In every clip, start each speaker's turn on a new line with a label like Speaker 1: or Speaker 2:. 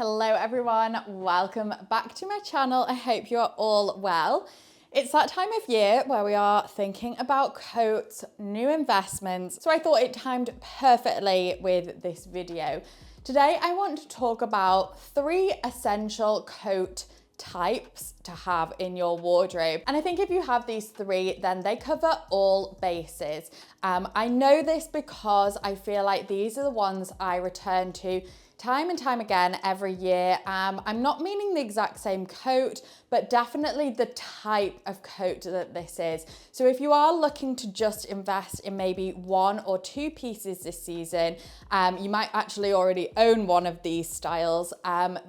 Speaker 1: Hello everyone, welcome back to my channel. I hope you're all well. It's that time of year where we are thinking about coats, new investments, so I thought it timed perfectly with this video. Today I want to talk about 3 essential coat types to have in your wardrobe. And I think if you have these 3, then they cover all bases. I know this because I feel like these are the ones I return to time and time again every year. I'm not meaning the exact same coat, but definitely the type of coat that this is. So if you are looking to just invest in maybe 1 or 2 pieces this season, you might actually already own one of these styles,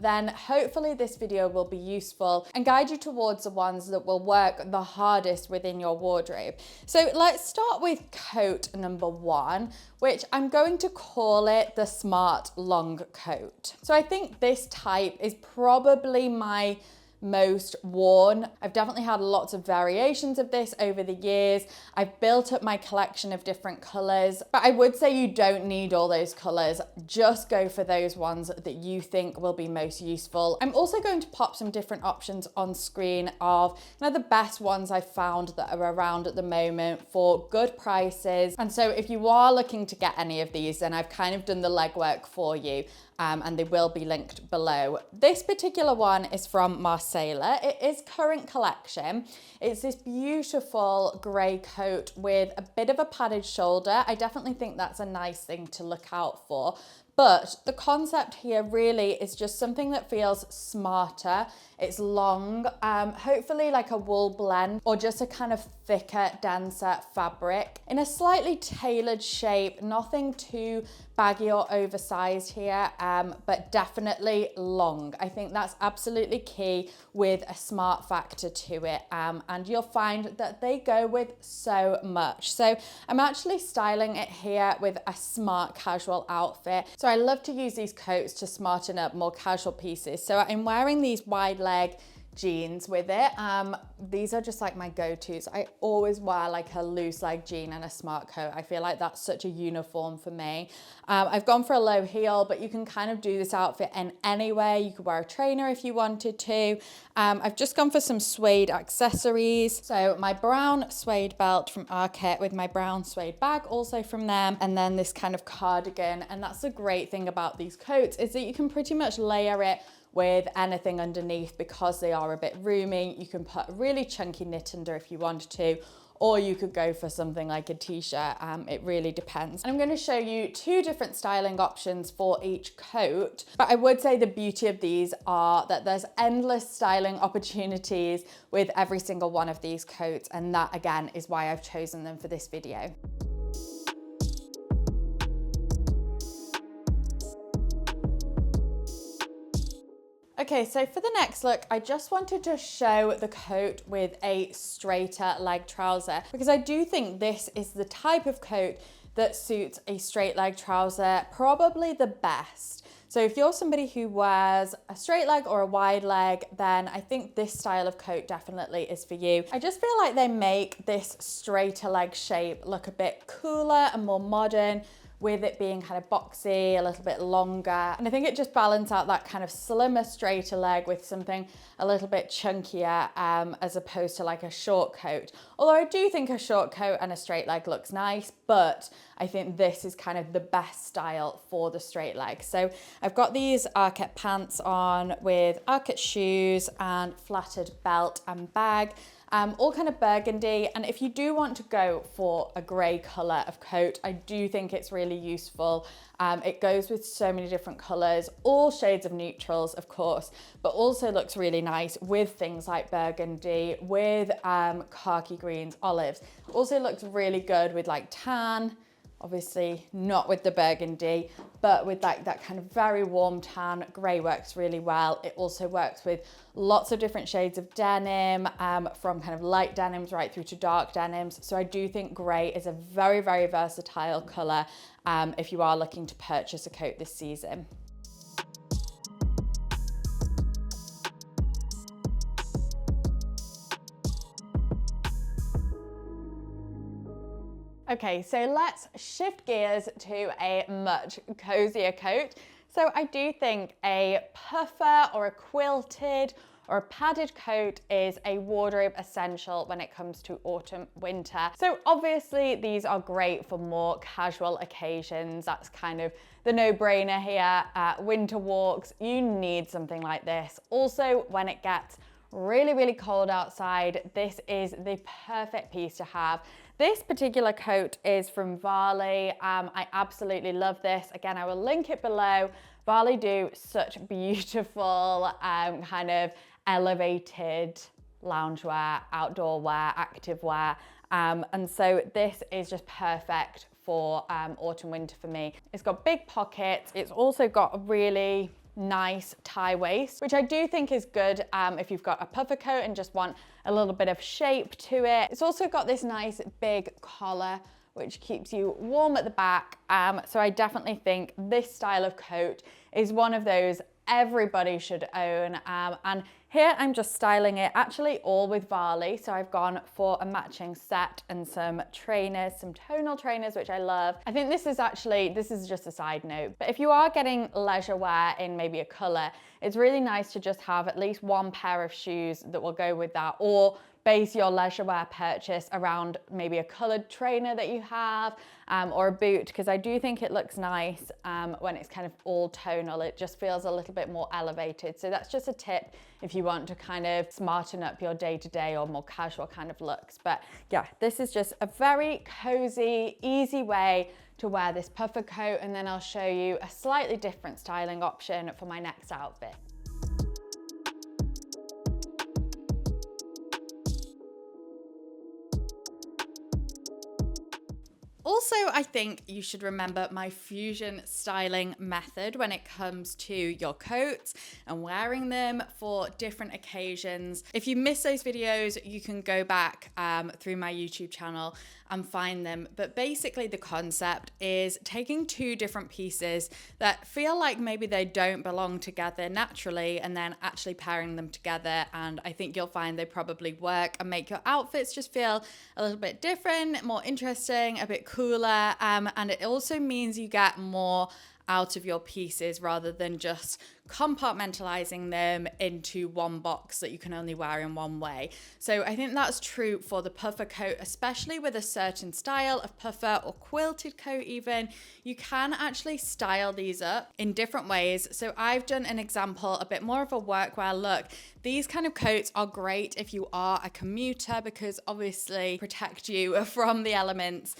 Speaker 1: then hopefully this video will be useful and guide you towards the ones that will work the hardest within your wardrobe. So let's start with coat number 1, which I'm going to call it the smart long coat. So I think this type is probably my most worn. I've definitely had lots of variations of this over the years. I've built up my collection of different colors, but I would say you don't need all those colors. Just go for those ones that you think will be most useful. I'm also going to pop some different options on screen of the best ones I've found that are around at the moment for good prices. And so if you are looking to get any of these, then I've kind of done the legwork for you. And they will be linked below. This particular one is from Marcella. It is current collection. It's this beautiful grey coat with a bit of a padded shoulder. I definitely think that's a nice thing to look out for. But the concept here really is just something that feels smarter. It's long, hopefully like a wool blend or just a kind of thicker, denser fabric in a slightly tailored shape, nothing too baggy or oversized here, but definitely long. I think that's absolutely key with a smart factor to it, and you'll find that they go with so much. So I'm actually styling it here with a smart casual outfit. So I love to use these coats to smarten up more casual pieces. So I'm wearing these wide leg jeans with it. These are just like my go-tos. I always wear like a loose leg jean and a smart coat. I feel like that's such a uniform for me. I've gone for a low heel, but you can kind of do this outfit in any way. You could wear a trainer if you wanted to. I've just gone for some suede accessories. So my brown suede belt from Arket with my brown suede bag also from them. And then this kind of cardigan. And that's the great thing about these coats is that you can pretty much layer it with anything underneath because they are a bit roomy. You can put a really chunky knit under if you wanted to, or you could go for something like a t-shirt. It really depends. And I'm going to show you 2 different styling options for each coat. But I would say the beauty of these are that there's endless styling opportunities with every single one of these coats. And that again is why I've chosen them for this video. Okay, so for the next look, I just wanted to show the coat with a straighter leg trouser because I do think this is the type of coat that suits a straight leg trouser probably the best. So if you're somebody who wears a straight leg or a wide leg, then I think this style of coat definitely is for you. I just feel like they make this straighter leg shape look a bit cooler and more modern, with it being kind of boxy, a little bit longer. And I think it just balances out that kind of slimmer, straighter leg with something a little bit chunkier, as opposed to like a short coat. Although I do think a short coat and a straight leg looks nice, but I think this is kind of the best style for the straight leg. So I've got these Arket pants on with Arket shoes and flattered belt and bag. All kind of burgundy, and if you do want to go for a grey colour of coat, I do think it's really useful. It goes with so many different colours, all shades of neutrals of course, but also looks really nice with things like burgundy, with khaki greens, olives. Also looks really good with like tan, obviously not with the burgundy, but with like that kind of very warm tan. Grey works really well. It also works with lots of different shades of denim, from kind of light denims right through to dark denims. So I do think grey is a very, very versatile colour if you are looking to purchase a coat this season. Okay, so let's shift gears to a much cozier coat. So I do think a puffer or a quilted or a padded coat is a wardrobe essential when it comes to autumn, winter. So obviously these are great for more casual occasions. That's kind of the no-brainer here. Winter walks, you need something like this. Also, when it gets really, really cold outside, this is the perfect piece to have. This particular coat is from Varley. I absolutely love this. Again, I will link it below. Varley do such beautiful kind of elevated loungewear, outdoor wear, active wear. And so this is just perfect for autumn, winter for me. It's got big pockets. It's also got a really nice tie waist, which I do think is good if you've got a puffer coat and just want a little bit of shape to it. It's also got this nice big collar, which keeps you warm at the back. So I definitely think this style of coat is one of those everybody should own. And here I'm just styling it actually all with Varley. So I've gone for a matching set and some trainers, some tonal trainers, which I love. I think this is just a side note, but if you are getting leisure wear in maybe a color, it's really nice to just have at least one pair of shoes that will go with that, or base your leisure wear purchase around maybe a colored trainer that you have, or a boot, because I do think it looks nice when it's kind of all tonal. It just feels a little bit more elevated. So that's just a tip if you want to kind of smarten up your day-to-day or more casual kind of looks. But yeah, this is just a very cozy, easy way to wear this puffer coat, and then I'll show you a slightly different styling option for my next outfit. Also, I think you should remember my fusion styling method when it comes to your coats and wearing them for different occasions. If you miss those videos, you can go back through my YouTube channel and find them. But basically the concept is taking two different pieces that feel like maybe they don't belong together naturally and then actually pairing them together. And I think you'll find they probably work and make your outfits just feel a little bit different, more interesting, a bit cooler. And it also means you get more out of your pieces rather than just compartmentalizing them into one box that you can only wear in one way. So I think that's true for the puffer coat, especially with a certain style of puffer or quilted coat even. You can actually style these up in different ways. So I've done an example, a bit more of a workwear look. These kind of coats are great if you are a commuter because obviously protect you from the elements,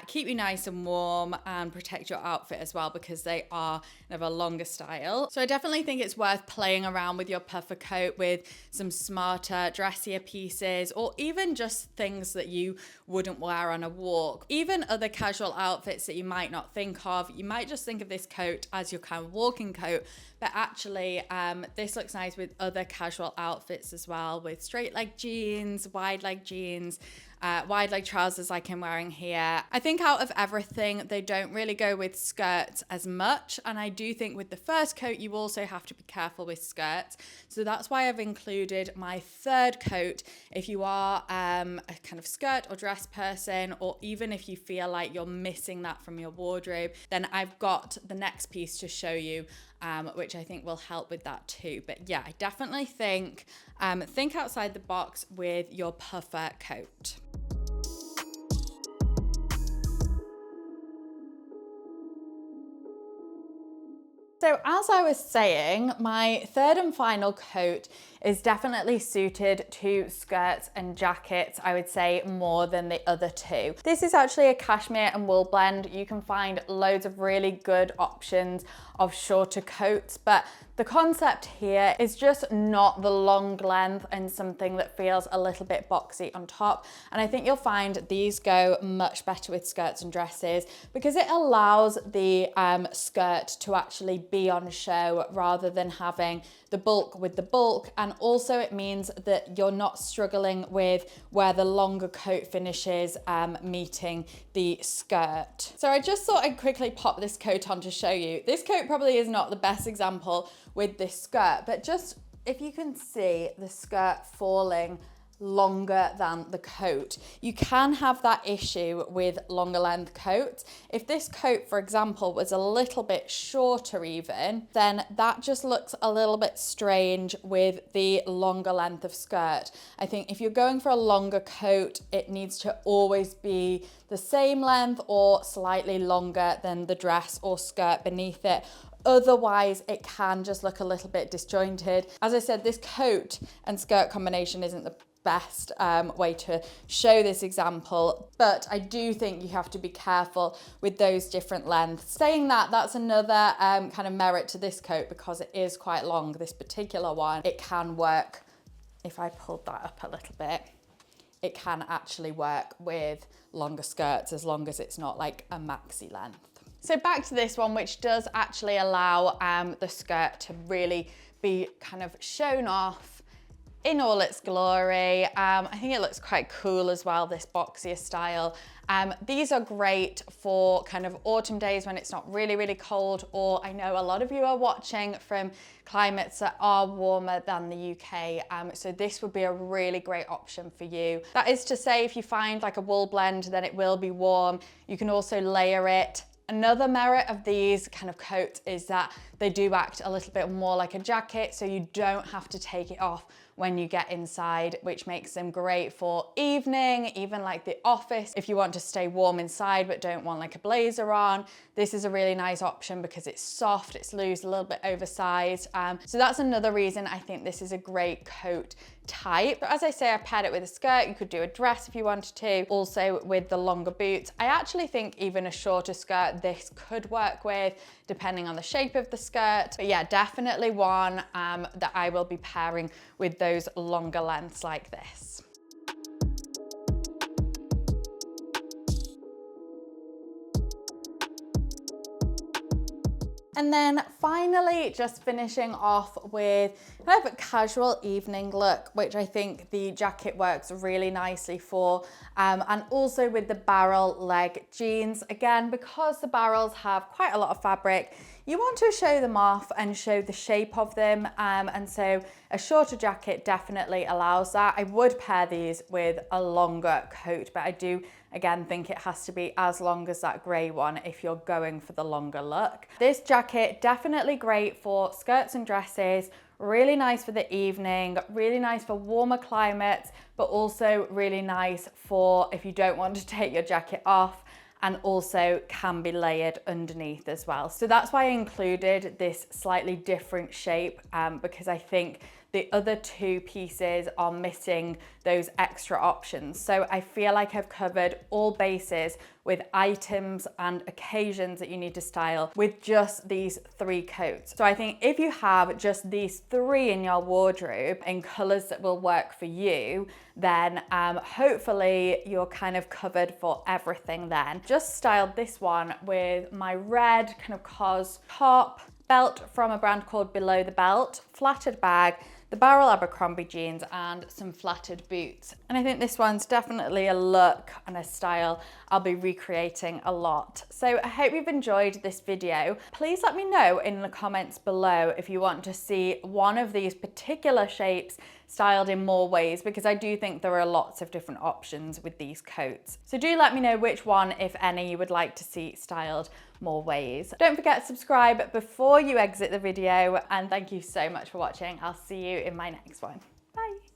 Speaker 1: keep you nice and warm, and protect your outfit as well because they are of a longer style. So I definitely think it's worth playing around with your puffer coat with some smarter, dressier pieces, or even just things that you wouldn't wear on a walk. Even other casual outfits that you might not think of. You might just think of this coat as your kind of walking coat, but actually this looks nice with other casual outfits as well, with straight leg jeans, wide leg jeans, wide leg trousers like I'm wearing here. I think out of everything, they don't really go with skirts as much. And I do think with the first coat, you also have to be careful with skirts. So that's why I've included my third coat. If you are a kind of skirt or dress person, or even if you feel like you're missing that from your wardrobe, then I've got the next piece to show you, which I think will help with that too. But yeah, I definitely think outside the box with your puffer coat. So as I was saying, my third and final coat is definitely suited to skirts and jackets, I would say more than the other two. This is actually a cashmere and wool blend. You can find loads of really good options of shorter coats, but the concept here is just not the long length and something that feels a little bit boxy on top. And I think you'll find these go much better with skirts and dresses because it allows the skirt to actually be on show rather than having the bulk with the bulk. And also it means that you're not struggling with where the longer coat finishes meeting the skirt. So I just thought I'd quickly pop this coat on to show you. This coat probably is not the best example with this skirt, but just if you can see the skirt falling longer than the coat. You can have that issue with longer length coats. If this coat, for example, was a little bit shorter even, then that just looks a little bit strange with the longer length of skirt. I think if you're going for a longer coat, it needs to always be the same length or slightly longer than the dress or skirt beneath it. Otherwise, it can just look a little bit disjointed. As I said, this coat and skirt combination isn't the best way to show this example, but I do think you have to be careful with those different lengths. Saying that, that's another kind of merit to this coat because it is quite long, this particular one. It can work, if I pulled that up a little bit, it can actually work with longer skirts as long as it's not like a maxi length. So back to this one, which does actually allow the skirt to really be kind of shown off in all its glory. I think it looks quite cool as well, this boxier style. These are great for kind of autumn days when it's not really, really cold, or I know a lot of you are watching from climates that are warmer than the UK. So this would be a really great option for you. That is to say, if you find like a wool blend, then it will be warm. You can also layer it. Another merit of these kind of coats is that they do act a little bit more like a jacket, so you don't have to take it off when you get inside, which makes them great for evening, even like the office. If you want to stay warm inside but don't want like a blazer on, this is a really nice option because it's soft, it's loose, a little bit oversized. So that's another reason I think this is a great coat type. But as I say, I paired it with a skirt. You could do a dress if you wanted to, also with the longer boots. I actually think even a shorter skirt this could work with, depending on the shape of the skirt. But yeah, definitely one that I will be pairing with those longer lengths like this. And then finally, just finishing off with kind of a casual evening look, which I think the jacket works really nicely for, and also with the barrel leg jeans. Again, because the barrels have quite a lot of fabric, you want to show them off and show the shape of them, and so a shorter jacket definitely allows that. I would pair these with a longer coat, but I do again think it has to be as long as that grey one if you're going for the longer look. This jacket definitely great for skirts and dresses, really nice for the evening, really nice for warmer climates, but also really nice for if you don't want to take your jacket off, and also can be layered underneath as well. So that's why I included this slightly different shape, because I think the other two pieces are missing those extra options. So I feel like I've covered all bases with items and occasions that you need to style with just these three coats. So I think if you have just these three in your wardrobe in colors that will work for you, then hopefully you're kind of covered for everything then. Just styled this one with my red kind of cos top, belt from a brand called Below the Belt, flattered bag, the barrel Abercrombie jeans, and some flattered boots. And I think this one's definitely a look and a style I'll be recreating a lot. So I hope you've enjoyed this video. Please let me know in the comments below if you want to see one of these particular shapes styled in more ways, because I do think there are lots of different options with these coats. So do let me know which one, if any, you would like to see styled more ways. Don't forget to subscribe before you exit the video, and thank you so much for watching. I'll see you in my next one. Bye.